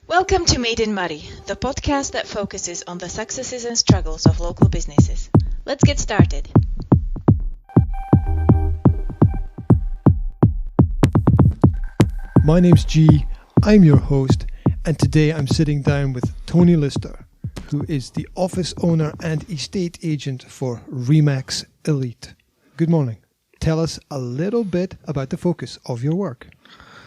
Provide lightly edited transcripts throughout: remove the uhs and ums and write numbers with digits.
Welcome to Made in Moray, the podcast that focuses on the successes and struggles of local businesses. Let's get started. My name's G, I'm your host, and today I'm sitting down with Tony Lister, who is the office owner and estate agent for Remax Elite. Good morning. Tell us a little bit about the focus of your work.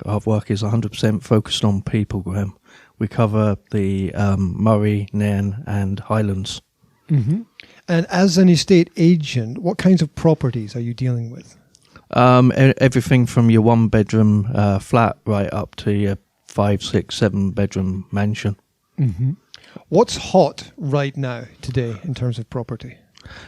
Our work is 100% focused on people, Graham. We cover the Moray, Nairn and Highlands. Mm-hmm. And as an estate agent, what kinds of properties are you dealing with? Everything from your one-bedroom flat right up to your 5, 6, 7-bedroom mansion. Mm-hmm. What's hot right now today in terms of property?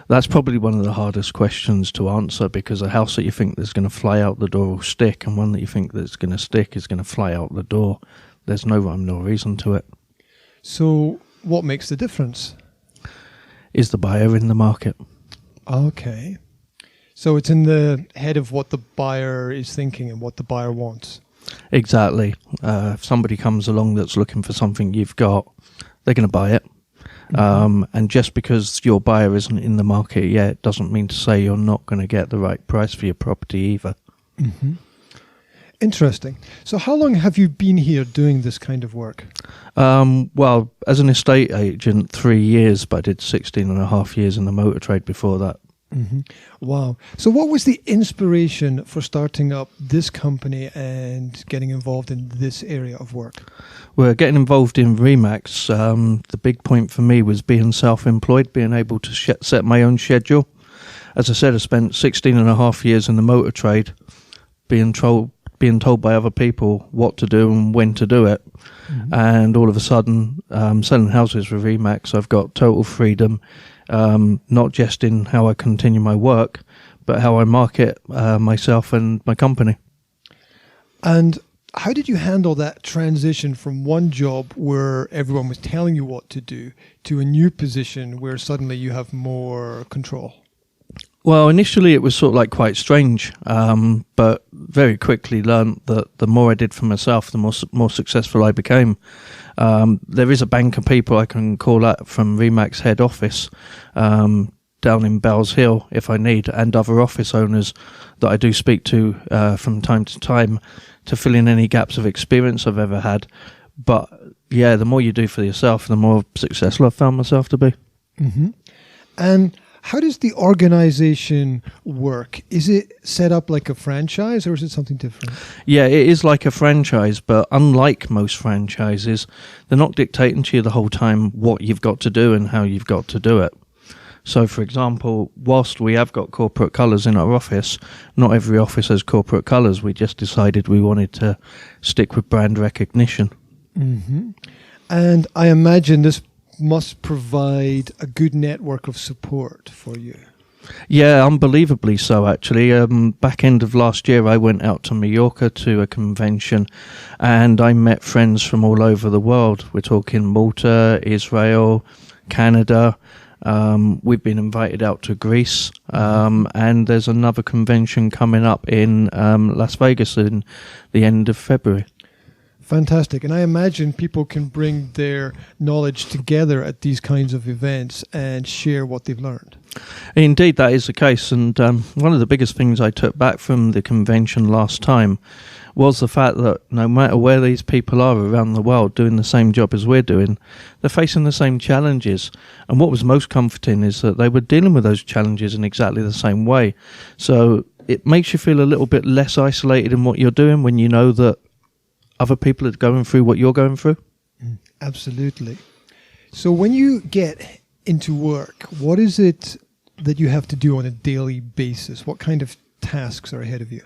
That's probably one of the hardest questions to answer, because a house that you think that's going to fly out the door will stick, and one that you think that's going to stick is going to fly out the door. There's no rhyme nor reason to it. So what makes the difference? Is the buyer in the market? Okay. So it's in the head of what the buyer is thinking and what the buyer wants. Exactly. If somebody comes along that's looking for something you've got, they're going to buy it. Mm-hmm. And just because your buyer isn't in the market yet doesn't mean to say you're not going to get the right price for your property either. Mm-hmm. Interesting. So how long have you been here doing this kind of work? Well, as an estate agent, 3 years, but I did 16 and a half years in the motor trade before that. Mm-hmm. Wow. So what was the inspiration for starting up this company and getting involved in this area of work? Well, getting involved in Remax, the big point for me was being self-employed, being able to set my own schedule. As I said, I spent 16 and a half years in the motor trade, being told by other people what to do and when to do it. Mm-hmm. And all of a sudden, selling houses with Remax, I've got total freedom, not just in how I continue my work, but how I market myself and my company. And how did you handle that transition from one job where everyone was telling you what to do to a new position where suddenly you have more control? Well, initially it was sort of like quite strange, but very quickly learned that the more I did for myself, the more successful I became. There is a bank of people I can call out from Remax head office down in Bells Hill if I need, and other office owners that I do speak to from time to time to fill in any gaps of experience I've ever had. But yeah, the more you do for yourself, the more successful I've found myself to be. Mm-hmm. And how does the organization work? Is it set up like a franchise or is it something different? Yeah, it is like a franchise, but unlike most franchises, they're not dictating to you the whole time what you've got to do and how you've got to do it. So, for example, whilst we have got corporate colours in our office, not every office has corporate colours. We just decided we wanted to stick with brand recognition. Mm-hmm. And I imagine this must provide a good network of support for you. Yeah, unbelievably so, actually. Back end of last year, I went out to Mallorca to a convention and I met friends from all over the world. We're talking Malta, Israel, Canada. We've been invited out to Greece, and there's another convention coming up in Las Vegas in the end of February. Fantastic. And I imagine people can bring their knowledge together at these kinds of events and share what they've learned. Indeed, that is the case. And one of the biggest things I took back from the convention last time was the fact that no matter where these people are around the world doing the same job as we're doing, they're facing the same challenges. And what was most comforting is that they were dealing with those challenges in exactly the same way. So it makes you feel a little bit less isolated in what you're doing when you know that other people are going through what you're going through. Absolutely. So when you get into work, what is it that you have to do on a daily basis? What kind of tasks are ahead of you?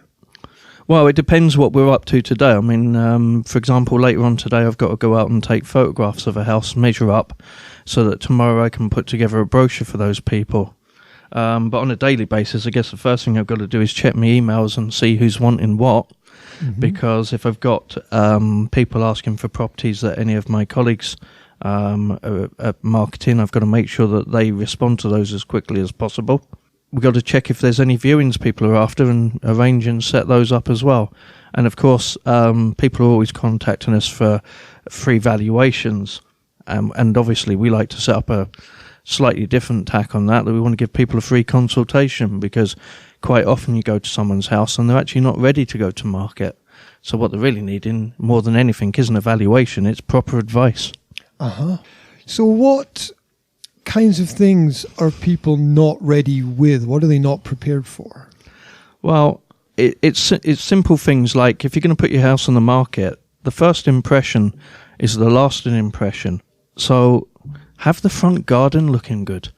Well, it depends what we're up to today. I mean, for example, later on today, I've got to go out and take photographs of a house, measure up, so that tomorrow I can put together a brochure for those people. But on a daily basis, I guess the first thing I've got to do is check my emails and see who's wanting what. Mm-hmm. Because if I've got people asking for properties that any of my colleagues are marketing, I've got to make sure that they respond to those as quickly as possible. we've got to check if there's any viewings people are after and arrange and set those up as well. And of course, people are always contacting us for free valuations. And obviously we like to set up a slightly different tack on that we want to give people a free consultation, because quite often you go to someone's house and they're actually not ready to go to market. So what they're really needing more than anything isn't a valuation, it's proper advice. So what kinds of things are people not ready with? What are they not prepared for? Well, it's simple things like, if you're going to put your house on the market, the first impression is the lasting impression. So have the front garden looking good.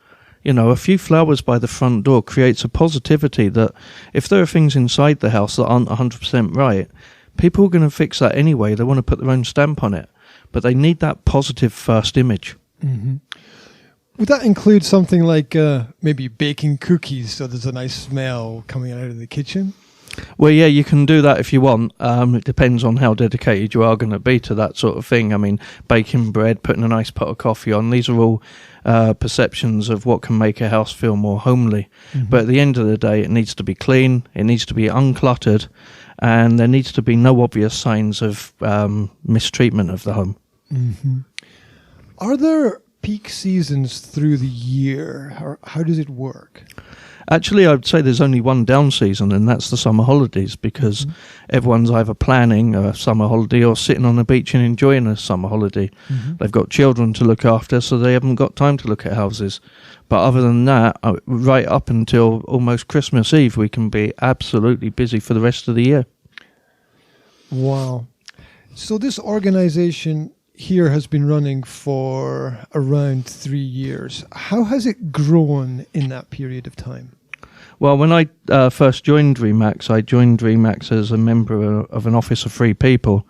You know, a few flowers by the front door creates a positivity that if there are things inside the house that aren't 100% right, people are going to fix that anyway. They want to put their own stamp on it, but they need that positive first image. Mm-hmm. Would that include something like maybe baking cookies so there's a nice smell coming out of the kitchen? Well, yeah, you can do that if you want. It depends on how dedicated you are going to be to that sort of thing. I mean, baking bread, putting a nice pot of coffee on, these are all perceptions of what can make a house feel more homely. Mm-hmm. But at the end of the day, it needs to be clean, it needs to be uncluttered, and there needs to be no obvious signs of mistreatment of the home. Mm-hmm. Are there peak seasons through the year, or how does it work? Actually, I'd say there's only one down season, and that's the summer holidays, because everyone's either planning a summer holiday or sitting on the beach and enjoying a summer holiday. Mm-hmm. They've got children to look after, so they haven't got time to look at houses. But other than that, right up until almost Christmas Eve, we can be absolutely busy for the rest of the year. Wow. So this organization here has been running for around 3 years. How has it grown in that period of time? Well, when I first joined Remax, I joined Remax as a member of an office of 3 people.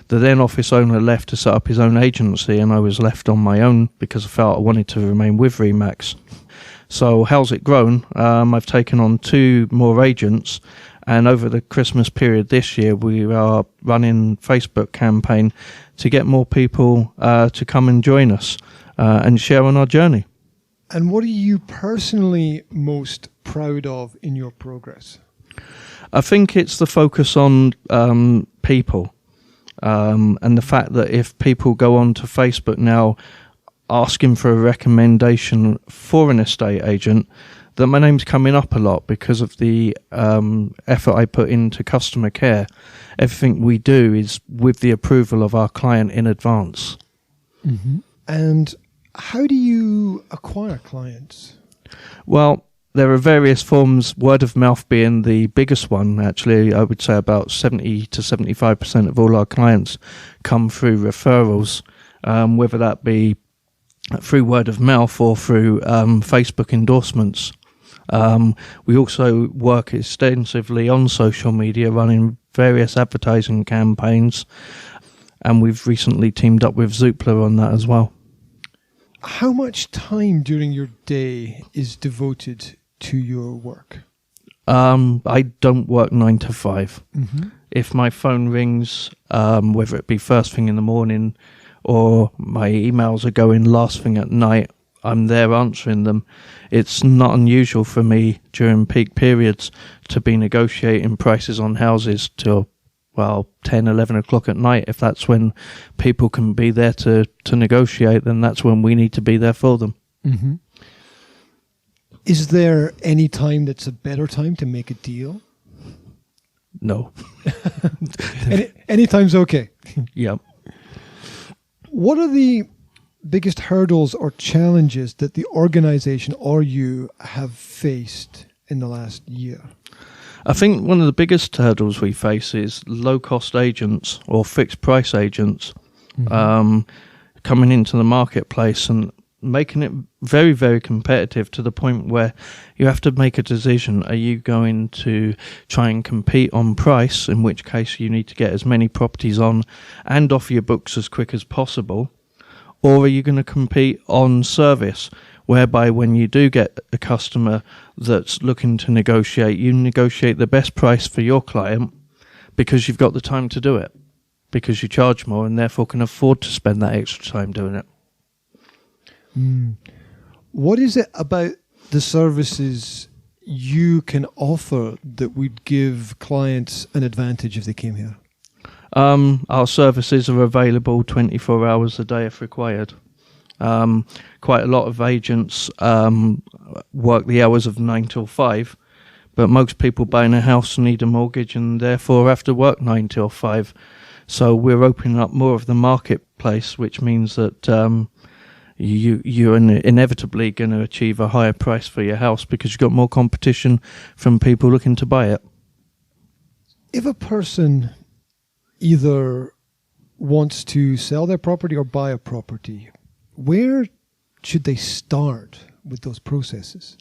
The then office owner left to set up his own agency, and I was left on my own because I felt I wanted to remain with Remax. So how's it grown? I've taken on 2 more agents, and over the Christmas period this year, we are running a Facebook campaign to get more people to come and join us and share on our journey. And what are you personally most proud of in your progress? I think it's the focus on people and the fact that if people go on to Facebook now asking for a recommendation for an estate agent, that my name's coming up a lot because of the effort I put into customer care. Everything we do is with the approval of our client in advance. Mm-hmm. And how do you acquire clients? Well, there are various forms, word of mouth being the biggest one. Actually, I would say about 70 to 75% of all our clients come through referrals, whether that be through word of mouth or through Facebook endorsements. We also work extensively on social media, running various advertising campaigns, and we've recently teamed up with Zoopla on that as well. How much time during your day is devoted to your work? I don't work 9 to 5. Mm-hmm. If my phone rings, whether it be first thing in the morning or my emails are going last thing at night, I'm there answering them. It's not unusual for me during peak periods to be negotiating prices on houses till, 10, 11 o'clock at night. If that's when people can be there to negotiate, then that's when we need to be there for them. Mm-hmm. Is there any time that's a better time to make a deal? No. Any time's okay. Yep. What are the biggest hurdles or challenges that the organization or you have faced in the last year? I think one of the biggest hurdles we face is low-cost agents or fixed-price agents coming into the marketplace and making it very, very competitive to the point where you have to make a decision. Are you going to try and compete on price, in which case you need to get as many properties on and off your books as quick as possible? Or are you going to compete on service, whereby when you do get a customer that's looking to negotiate, you negotiate the best price for your client because you've got the time to do it, because you charge more and therefore can afford to spend that extra time doing it. What is it about the services you can offer that would give clients an advantage if they came here? Our services are available 24 hours a day if required. Quite a lot of agents work the hours of 9 till 5, but most people buying a house need a mortgage and therefore have to work 9 till 5. So we're opening up more of the marketplace, which means that you're inevitably going to achieve a higher price for your house because you've got more competition from people looking to buy it. If a person either wants to sell their property or buy a property, where should they start with those processes?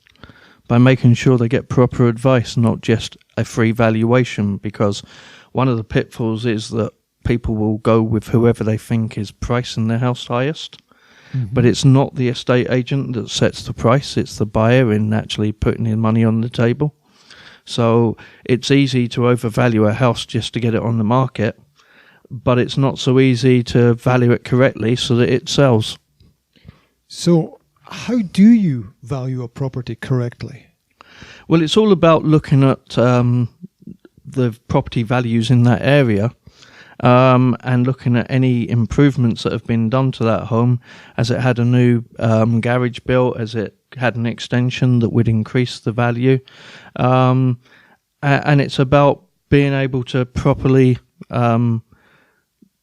By making sure they get proper advice, not just a free valuation, because one of the pitfalls is that people will go with whoever they think is pricing their house highest. Mm-hmm. But it's not the estate agent that sets the price, it's the buyer in actually putting in money on the table. So it's easy to overvalue a house just to get it on the market, but it's not so easy to value it correctly so that it sells. So how do you value a property correctly? Well, it's all about looking at the property values in that area and looking at any improvements that have been done to that home. Has it had a new garage built? Has it had an extension that would increase the value? And it's about being able to properly do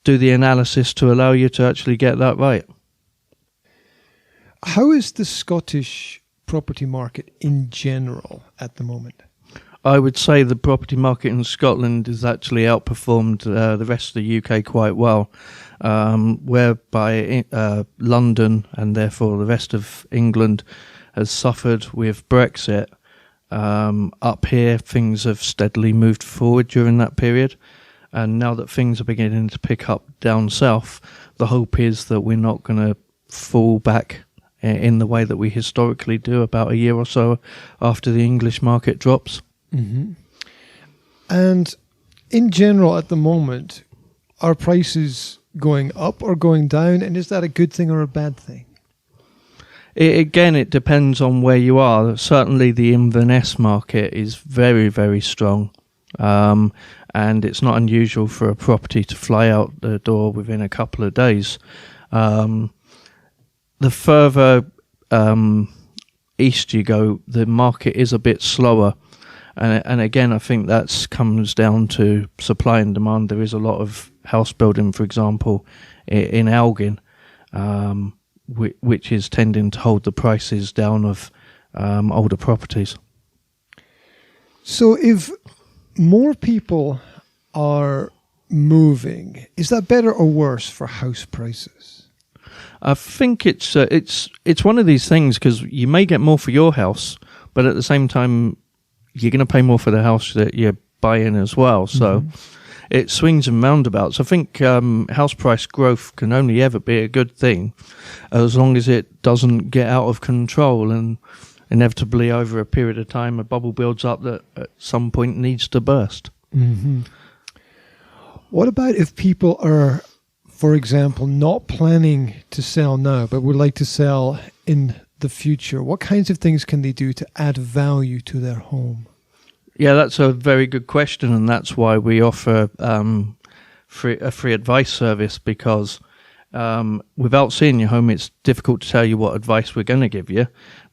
the analysis to allow you to actually get that right. How is the Scottish property market in general at the moment? I would say the property market in Scotland has actually outperformed the rest of the UK quite well, whereby London and therefore the rest of England has suffered with Brexit. Up here, things have steadily moved forward during that period. And now that things are beginning to pick up down south, the hope is that we're not going to fall back in the way that we historically do about a year or so after the English market drops. Mm-hmm. And in general, at the moment, are prices going up or going down? And is that a good thing or a bad thing? It depends on where you are. Certainly the Inverness market is very, very strong. And it's not unusual for a property to fly out the door within a couple of days. The further east you go, the market is a bit slower. And again, I think that comes down to supply and demand. There is a lot of house building, for example, in Elgin, which is tending to hold the prices down of older properties. So if more people are moving, is that better or worse for house prices? I think it's one of these things, because you may get more for your house, but at the same time, you're going to pay more for the house that you're buying as well. So it swings and roundabouts. I think house price growth can only ever be a good thing as long as it doesn't get out of control, and inevitably over a period of time a bubble builds up that at some point needs to burst. Mm-hmm. What about if people are, for example, not planning to sell now but would like to sell in the future? What kinds of things can they do to add value to their home? Yeah, that's a very good question, and that's why we offer a free advice service, because without seeing your home, it's difficult to tell you what advice we're going to give you.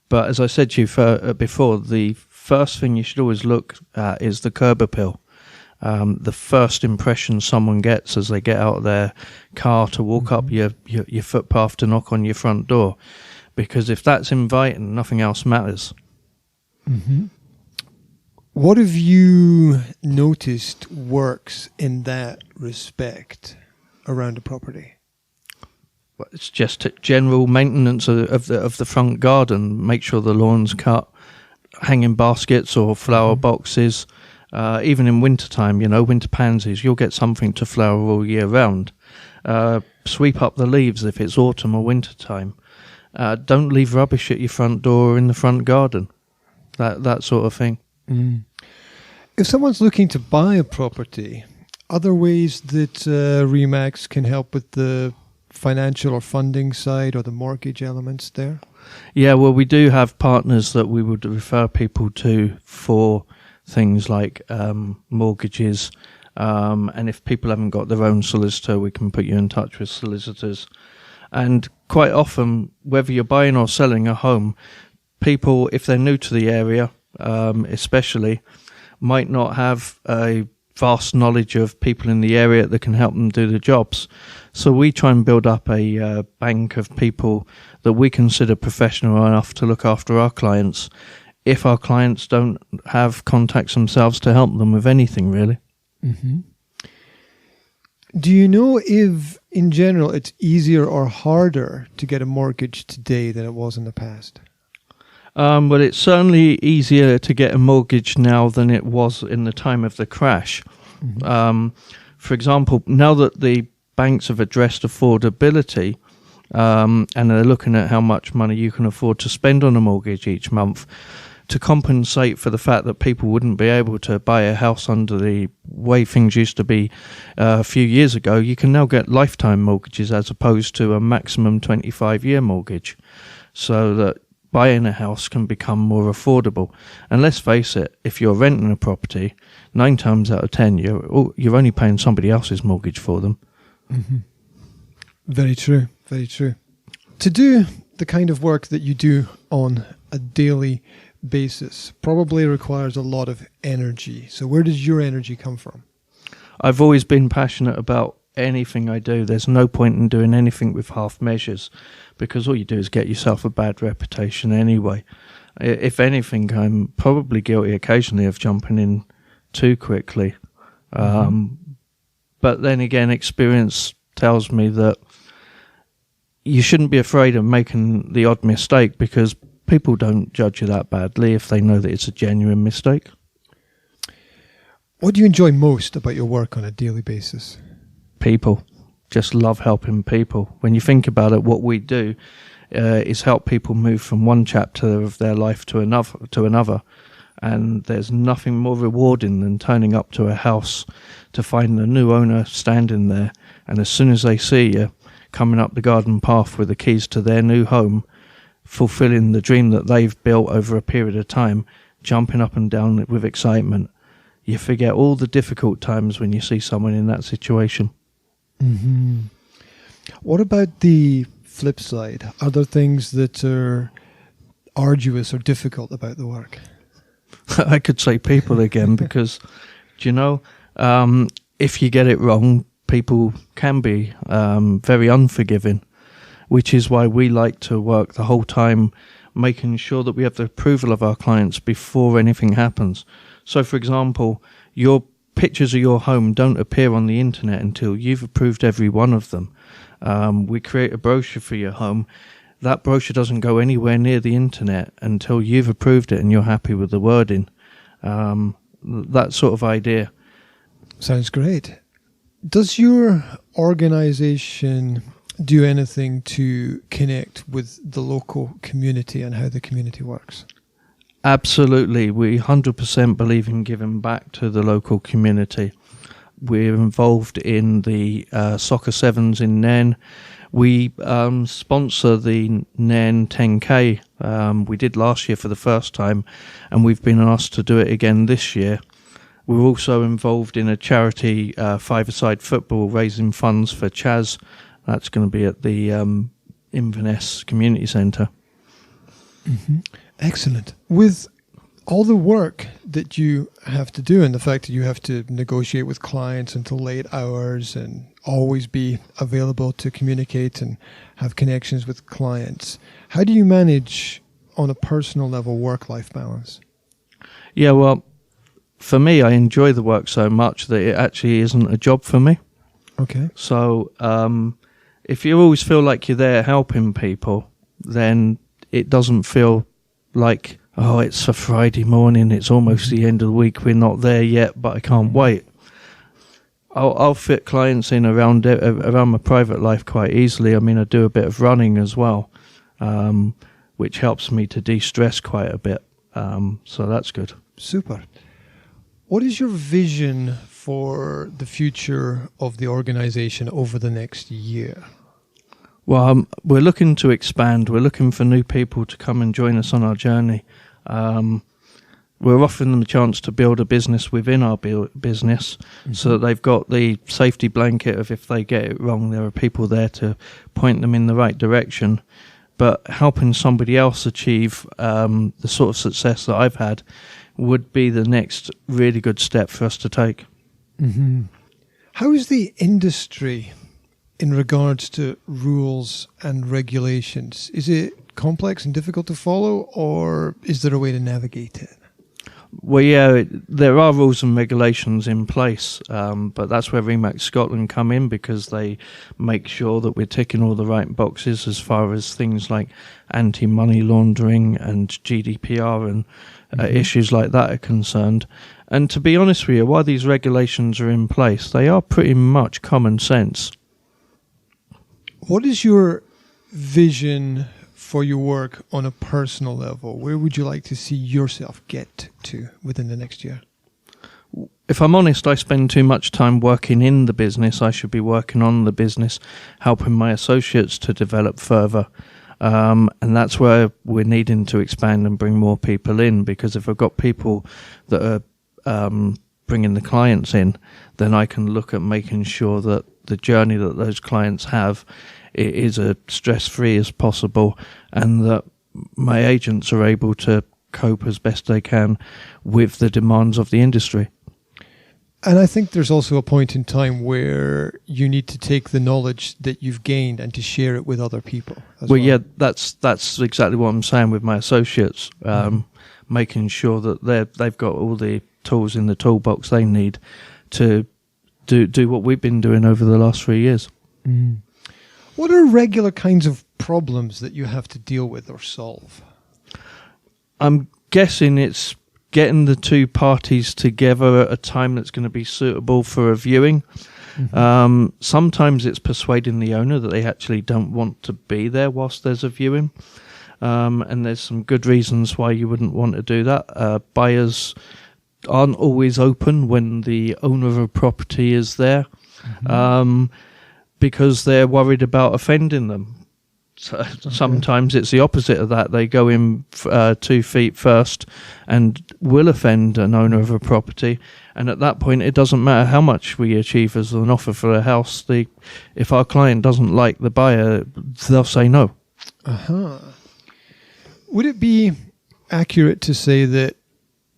But as I said to you before, the first thing you should always look at is the curb appeal. The first impression someone gets as they get out of their car to walk up your footpath to knock on your front door. Because if that's inviting, nothing else matters. Mm-hmm. What have you noticed works in that respect around a property? Well, it's just general maintenance of the front garden. Make sure the lawn's cut, hanging baskets or flower boxes. Even in wintertime, winter pansies, you'll get something to flower all year round. Sweep up the leaves if it's autumn or winter time. Don't leave rubbish at your front door or in the front garden. That sort of thing. Mm. If someone's looking to buy a property, are there ways that Remax can help with the financial or funding side or the mortgage elements there? Yeah, well, we do have partners that we would refer people to for things like mortgages, and if people haven't got their own solicitor, we can put you in touch with solicitors. And quite often, whether you're buying or selling a home, people, if they're new to the area, especially, might not have a vast knowledge of people in the area that can help them do the jobs. So we try and build up a bank of people that we consider professional enough to look after our clients, if our clients don't have contacts themselves to help them with anything, really. Mm-hmm. Do you know if, in general, it's easier or harder to get a mortgage today than it was in the past? Well, it's certainly easier to get a mortgage now than it was in the time of the crash. Mm-hmm. For example, now that the banks have addressed affordability, and they're looking at how much money you can afford to spend on a mortgage each month, to compensate for the fact that people wouldn't be able to buy a house under the way things used to be a few years ago, you can now get lifetime mortgages as opposed to a maximum 25-year mortgage, so that buying a house can become more affordable. And let's face it, if you're renting a property, 9 times out of 10, you're only paying somebody else's mortgage for them. Mm-hmm. Very true, very true. To do the kind of work that you do on a daily basis probably requires a lot of energy. So where does your energy come from? I've always been passionate about anything I do. There's no point in doing anything with half measures, because all you do is get yourself a bad reputation anyway. If anything, I'm probably guilty occasionally of jumping in too quickly. But then again, experience tells me that you shouldn't be afraid of making the odd mistake, because people don't judge you that badly if they know that it's a genuine mistake. What do you enjoy most about your work on a daily basis? People. Just love helping people. When you think about it, what we do is help people move from one chapter of their life to another. And there's nothing more rewarding than turning up to a house to find the new owner standing there. And as soon as they see you coming up the garden path with the keys to their new home, fulfilling the dream that they've built over a period of time, jumping up and down with excitement, you forget all the difficult times when you see someone in that situation. Mm-hmm. What about the flip side? Are there things that are arduous or difficult about the work? I could say people again, because, do you know, if you get it wrong, people can be very unforgiving, which is why we like to work the whole time making sure that we have the approval of our clients before anything happens. So, for example, your pictures of your home don't appear on the internet until you've approved every one of them. We create a brochure for your home. That brochure doesn't go anywhere near the internet until you've approved it and you're happy with the wording. That sort of idea. Sounds great. Does your organization do anything to connect with the local community and how the community works? Absolutely. We 100% believe in giving back to the local community. We're involved in the Soccer Sevens in Nairn. We sponsor the Nairn 10K. We did last year for the first time, and we've been asked to do it again this year. We're also involved in a charity five-a-side football, raising funds for Chaz. That's going to be at the Inverness Community Centre. Mm-hmm. Excellent. With all the work that you have to do and the fact that you have to negotiate with clients until late hours and always be available to communicate and have connections with clients, how do you manage on a personal level work-life balance? Yeah, well, for me, I enjoy the work so much that it actually isn't a job for me. Okay. So if you always feel like you're there helping people, then it doesn't feel like, oh, it's a Friday morning, it's almost the end of the week, we're not there yet, but I can't wait. I'll fit clients in around my private life quite easily. I mean, I do a bit of running as well, which helps me to de-stress quite a bit. So that's good. Super. What is your vision for the future of the organization over the next year? Well, we're looking to expand. We're looking for new people to come and join us on our journey. We're offering them a chance to build a business within our business, so that they've got the safety blanket of if they get it wrong, there are people there to point them in the right direction. But helping somebody else achieve the sort of success that I've had would be the next really good step for us to take. Mm-hmm. How is the industry in regards to rules and regulations? Is it complex and difficult to follow, or is there a way to navigate it? Well, yeah, there are rules and regulations in place, but that's where Remax Scotland come in, because they make sure that we're ticking all the right boxes as far as things like anti-money laundering and GDPR and issues like that are concerned. And to be honest with you, while these regulations are in place, they are pretty much common sense. What is your vision for your work on a personal level? Where would you like to see yourself get to within the next year? If I'm honest, I spend too much time working in the business. I should be working on the business, helping my associates to develop further. And that's where we're needing to expand and bring more people in, because if I've got people that are bringing the clients in, then I can look at making sure that the journey that those clients have is as stress-free as possible, and that my agents are able to cope as best they can with the demands of the industry. And I think there's also a point in time where you need to take the knowledge that you've gained and to share it with other people as well. Yeah, that's exactly what I'm saying with my associates, making sure that they've got all the tools in the toolbox they need to do what we've been doing over the last 3 years. Mm. What are regular kinds of problems that you have to deal with or solve? I'm guessing it's getting the two parties together at a time that's going to be suitable for a viewing. Mm-hmm. Sometimes it's persuading the owner that they actually don't want to be there whilst there's a viewing. And there's some good reasons why you wouldn't want to do that. Buyers aren't always open when the owner of a property is there. Mm-hmm. Because they're worried about offending them. So sometimes it's the opposite of that. They go in 2 feet first and will offend an owner of a property. And at that point, it doesn't matter how much we achieve as an offer for a house. If our client doesn't like the buyer, they'll say no. Uh-huh. Would it be accurate to say that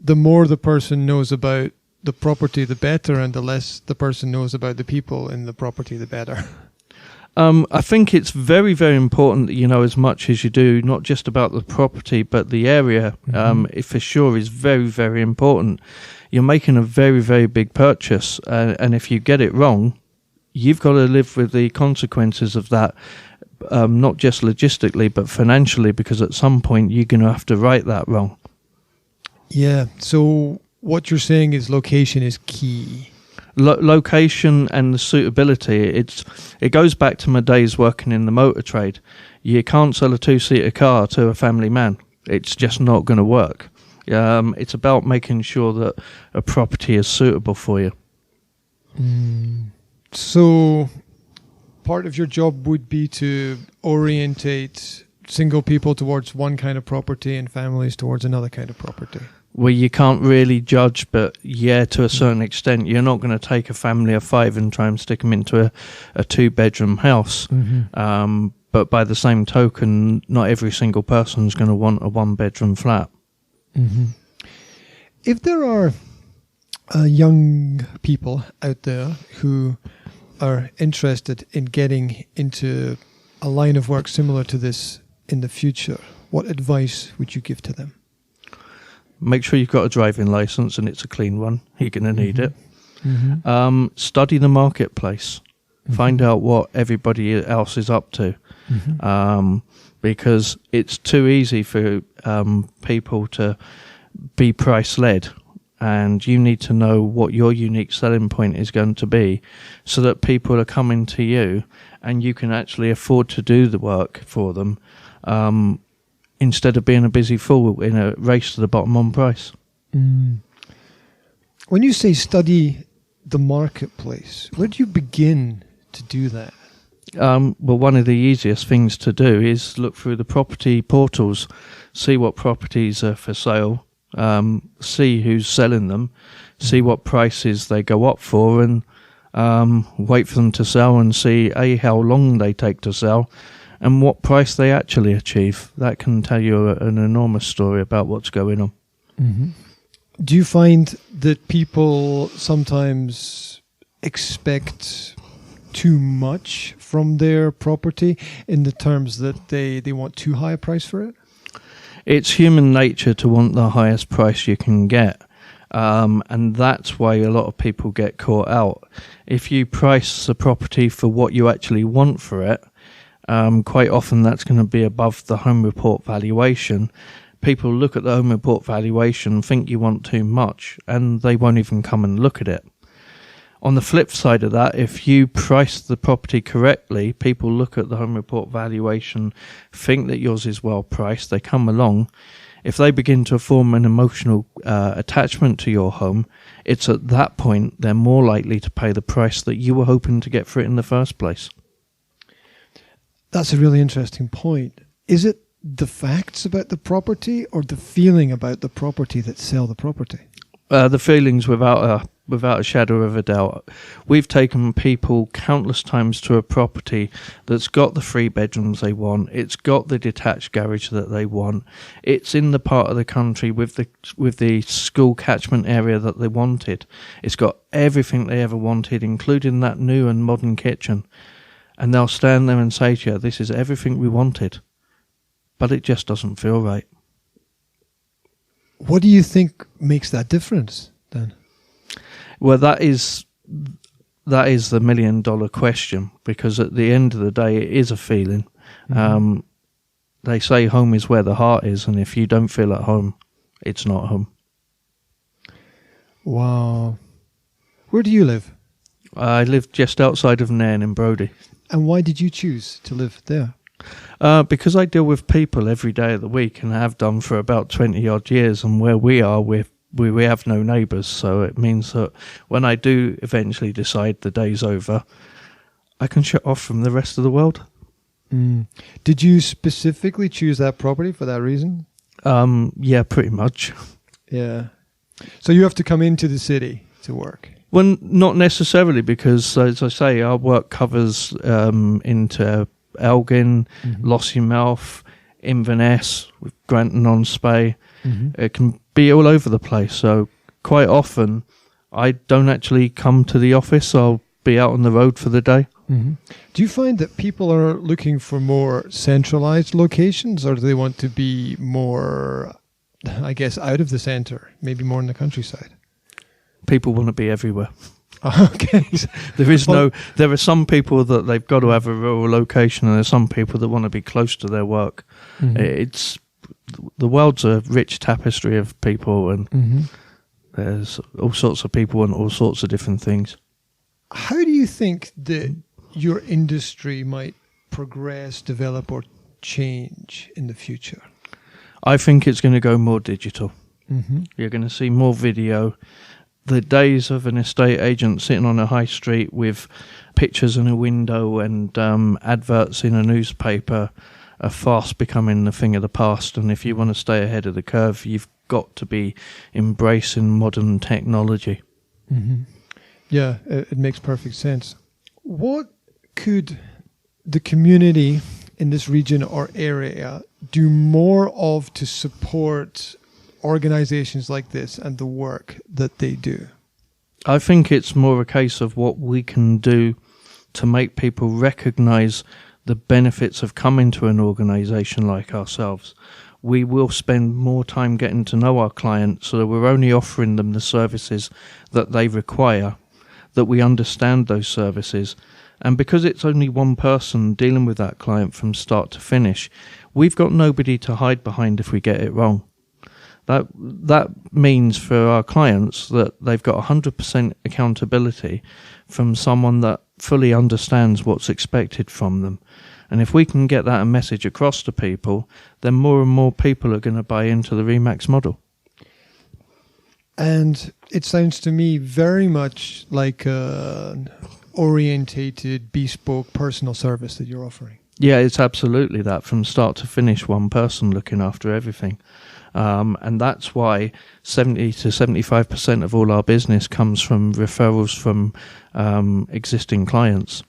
the more the person knows about the property, the better, and the less the person knows about the people in the property, the better? I think it's very, very important that you know as much as you do, not just about the property, but the area. It for sure is very, very important. You're making a very, very big purchase, and if you get it wrong, you've got to live with the consequences of that, not just logistically, but financially, because at some point you're going to have to right that wrong. Yeah, so what you're saying is location is key. Location and the suitability. It goes back to my days working in the motor trade. You can't sell a 2-seater car to a family man. It's just not going to work. It's about making sure that a property is suitable for you. So part of your job would be to orientate single people towards one kind of property and families towards another kind of property. Well, you can't really judge, but yeah, to a certain extent, you're not going to take a family of 5 and try and stick them into a 2-bedroom house. Mm-hmm. But by the same token, not every single person's going to want a 1-bedroom flat. Mm-hmm. If there are young people out there who are interested in getting into a line of work similar to this in the future, what advice would you give to them? Make sure you've got a driving license and it's a clean one. You're going to need it. Mm-hmm. Study the marketplace. Mm-hmm. Find out what everybody else is up to. Mm-hmm. Because it's too easy for people to be price-led. And you need to know what your unique selling point is going to be so that people are coming to you and you can actually afford to do the work for them. Instead of being a busy fool in a race to the bottom on price. When you say study the marketplace, where do you begin to do that? Well, one of the easiest things to do is look through the property portals, see what properties are for sale, see who's selling them, see what prices they go up for, and wait for them to sell and see how long they take to sell and what price they actually achieve. That can tell you an enormous story about what's going on. Mm-hmm. Do you find that people sometimes expect too much from their property in the terms that they want too high a price for it? It's human nature to want the highest price you can get. And that's why a lot of people get caught out. If you price the property for what you actually want for it, quite often that's going to be above the home report valuation. People look at the home report valuation, think you want too much, and they won't even come and look at it. On the flip side of that, if you price the property correctly, people look at the home report valuation, think that yours is well priced, they come along. If they begin to form an emotional attachment to your home, it's at that point they're more likely to pay the price that you were hoping to get for it in the first place. That's a really interesting point. Is it the facts about the property or the feeling about the property that sell the property? The feelings, without a shadow of a doubt. We've taken people countless times to a property that's got the 3 bedrooms they want. It's got the detached garage that they want. It's in the part of the country with the school catchment area that they wanted. It's got everything they ever wanted, including that new and modern kitchen. And they'll stand there and say to you, this is everything we wanted. But it just doesn't feel right. What do you think makes that difference then? Well, that is the $1 million question, because at the end of the day, it is a feeling. Mm-hmm. They say home is where the heart is, and if you don't feel at home, it's not home. Wow. Where do you live? I live just outside of Nairn in Brodie. And why did you choose to live there? Because I deal with people every day of the week and have done for about 20 odd years, and where we are, we have no neighbours, so it means that when I do eventually decide the day's over, I can shut off from the rest of the world. Did you specifically choose that property for that reason? Yeah, pretty much. Yeah. So you have to come into the city to work? Well, not necessarily, because, as I say, our work covers into Elgin, Lossiemouth, Inverness, with Granton-on-Spey. It can be all over the place. So quite often, I don't actually come to the office. I'll be out on the road for the day. Do you find that people are looking for more centralized locations, or do they want to be more, I guess, out of the centre, maybe more in the countryside? People want to be everywhere. Okay. There are some people that they've got to have a rural location, and there's some people that want to be close to their work. The world's a rich tapestry of people, and there's all sorts of people and all sorts of different things. How do you think that your industry might progress, develop, or change in the future? I think it's going to go more digital. You're going to see more video. The days of an estate agent sitting on a high street with pictures in a window and adverts in a newspaper are fast becoming a thing of the past. And if you want to stay ahead of the curve, you've got to be embracing modern technology. Yeah, it makes perfect sense. What could the community in this region or area do more of to support organizations like this and the work that they do? I think it's more a case of what we can do to make people recognize the benefits of coming to an organization like ourselves. We will spend more time getting to know our clients, so that we're only offering them the services that they require, that we understand those services. And because it's only one person dealing with that client from start to finish, we've got nobody to hide behind if we get it wrong. That means for our clients that they've got 100% accountability from someone that fully understands what's expected from them. And if we can get that message across to people, then more and more people are going to buy into the Remax model. And it sounds to me very much like an orientated, bespoke, personal service that you're offering. Yeah, it's absolutely that, from start to finish, one person looking after everything. And that's why 70 to 75% of all our business comes from referrals from existing clients.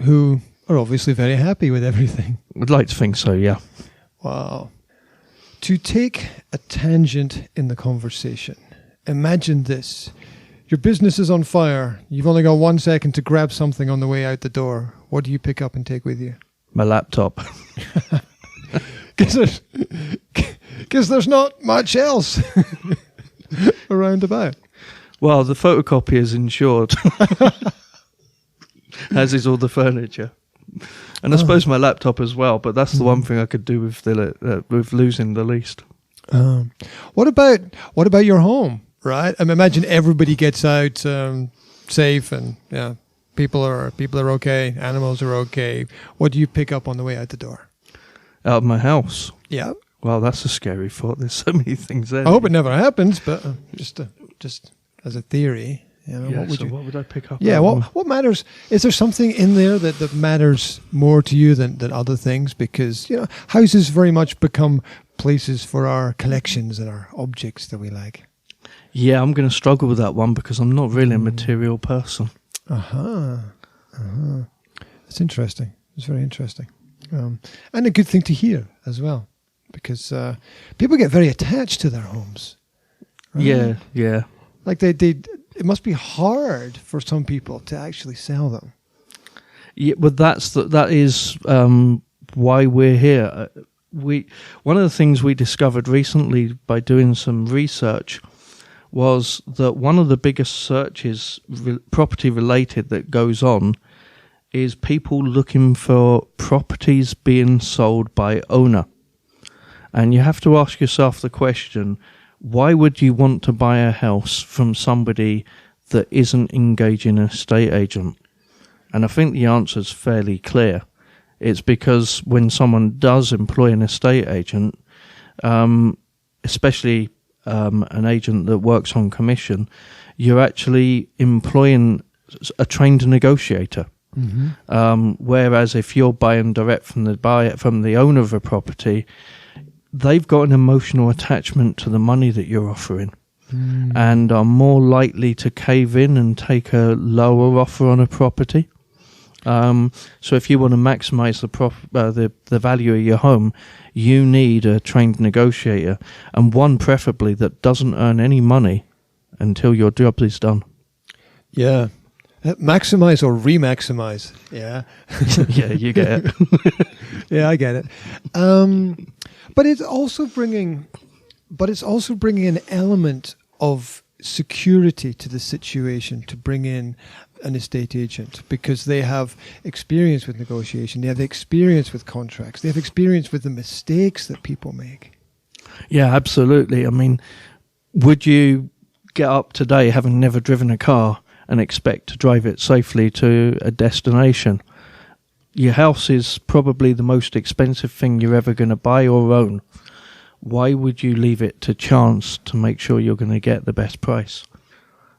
Who are obviously very happy with everything. I'd like to think so, yeah. Wow. To take a tangent in the conversation, imagine this. Your business is on fire. You've only got 1 second to grab something on the way out the door. What do you pick up and take with you? My laptop. Because there's not much else around about. Well, the photocopy is insured, as is all the furniture. And I suppose my laptop as well, but that's the one thing I could do with with losing the least. What about your home, right? I mean, imagine everybody gets out safe and people are okay, animals are okay. What do you pick up on the way out the door? Out of my house? Yeah. Well, that's a scary thought. There's so many things there. I hope it never happens, but just as a theory, what would I pick up? Yeah, what matters? Is there something in there that matters more to you than other things? Because houses very much become places for our collections and our objects that we like. Yeah, I'm going to struggle with that one because I'm not really a material person. That's interesting. It's very interesting, and a good thing to hear as well, because people get very attached to their homes. Right? Yeah. Like it must be hard for some people to actually sell them. Yeah, but that is why we're here. One of the things we discovered recently by doing some research was that one of the biggest searches property related that goes on is people looking for properties being sold by owner. And you have to ask yourself the question, why would you want to buy a house from somebody that isn't engaging an estate agent? And I think the answer is fairly clear. It's because when someone does employ an estate agent, especially an agent that works on commission, you're actually employing a trained negotiator. Mm-hmm. Whereas if you're buying direct from the owner of a property, they've got an emotional attachment to the money that you're offering, and are more likely to cave in and take a lower offer on a property. So if you want to maximise the value of your home, you need a trained negotiator, and one preferably that doesn't earn any money until your job is done. Yeah. Maximize or remaximize. Yeah. Yeah, you get it. Yeah, I get it. But it's also bringing an element of security to the situation, to bring in an estate agent, because they have experience with negotiation, they have experience with contracts, they have experience with the mistakes that people make. Yeah, absolutely. I mean, would you get up today having never driven a car and expect to drive it safely to a destination? Your house is probably the most expensive thing you're ever going to buy or own. Why would you leave it to chance to make sure you're going to get the best price?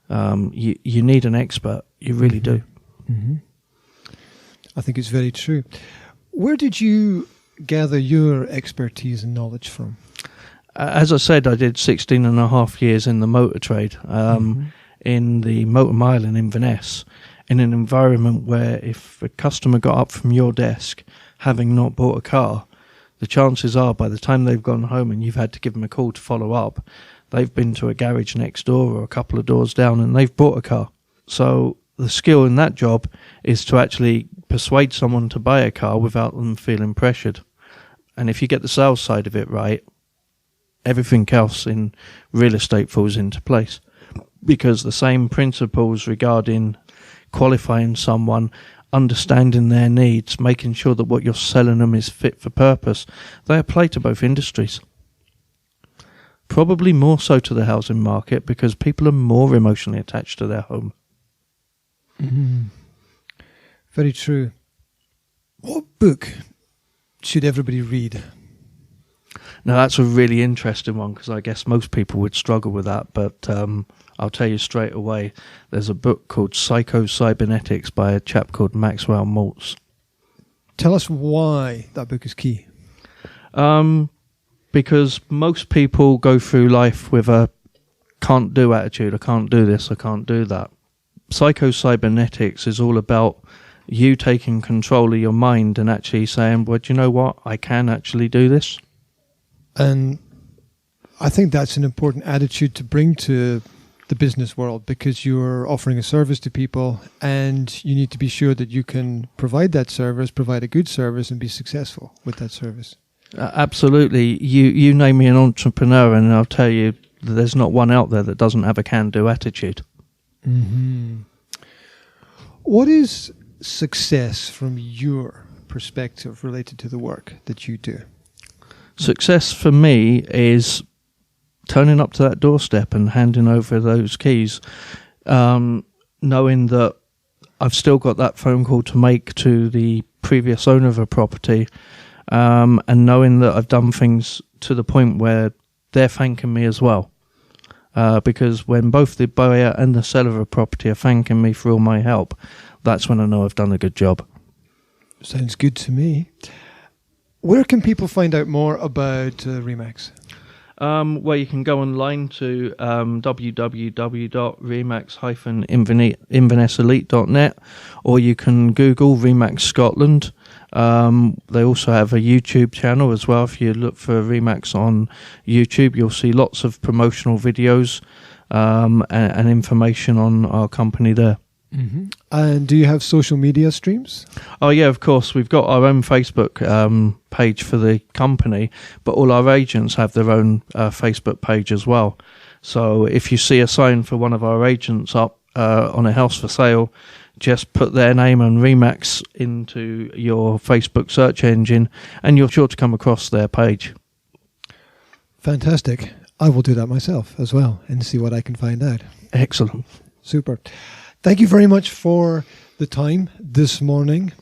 You need an expert. You really do. Mm-hmm. I think it's very true. Where did you gather your expertise and knowledge from? As I said, I did 16 and a half years in the motor trade, in the motor mile in Inverness, in an environment where if a customer got up from your desk having not bought a car, the chances are by the time they've gone home and you've had to give them a call to follow up, they've been to a garage next door or a couple of doors down and they've bought a car. So the skill in that job is to actually persuade someone to buy a car without them feeling pressured. And if you get the sales side of it right, everything else in real estate falls into place. Because the same principles regarding qualifying someone, understanding their needs, making sure that what you're selling them is fit for purpose, they apply to both industries. Probably more so to the housing market because people are more emotionally attached to their home. Mm-hmm. Very true. What book should everybody read? Now that's a really interesting one because I guess most people would struggle with that, but I'll tell you straight away, there's a book called Psycho-Cybernetics by a chap called Maxwell Maltz. Tell us why that book is key. Because most people go through life with a can't do attitude. I can't do this, I can't do that. Psycho-Cybernetics is all about you taking control of your mind and actually saying, well, do you know what? I can actually do this. And I think that's an important attitude to bring to the business world, because you're offering a service to people and you need to be sure that you can provide that service, provide a good service, and be successful with that service. Absolutely. You name me an entrepreneur and I'll tell you there's not one out there that doesn't have a can-do attitude. Mm-hmm. What is success from your perspective related to the work that you do? Success for me is turning up to that doorstep and handing over those keys, knowing that I've still got that phone call to make to the previous owner of a property, and knowing that I've done things to the point where they're thanking me as well. Because when both the buyer and the seller of a property are thanking me for all my help, that's when I know I've done a good job. Sounds good to me. Where can people find out more about Remax? Well, you can go online to www.remax-inverness-elite.net, or you can Google Remax Scotland. They also have a YouTube channel as well. If you look for Remax on YouTube, you'll see lots of promotional videos and information on our company there. Mm-hmm. And do you have social media streams? Oh yeah, of course. We've got our own Facebook page for the company, but all our agents have their own Facebook page as well. So if you see a sign for one of our agents up on a house for sale, just put their name and Remax into your Facebook search engine and you're sure to come across their page. Fantastic. I will do that myself as well and see what I can find out. Excellent. Super. Thank you very much for the time this morning.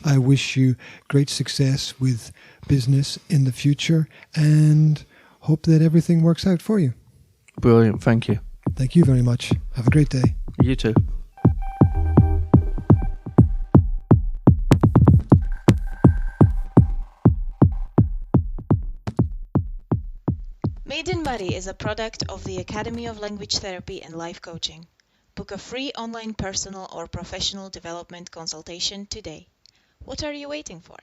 I wish you great success with business in the future and hope that everything works out for you. Brilliant. Thank you. Thank you very much. Have a great day. You too. Made in Moray is a product of the Academy of Language Therapy and Life Coaching. Book a free online personal or professional development consultation today. What are you waiting for?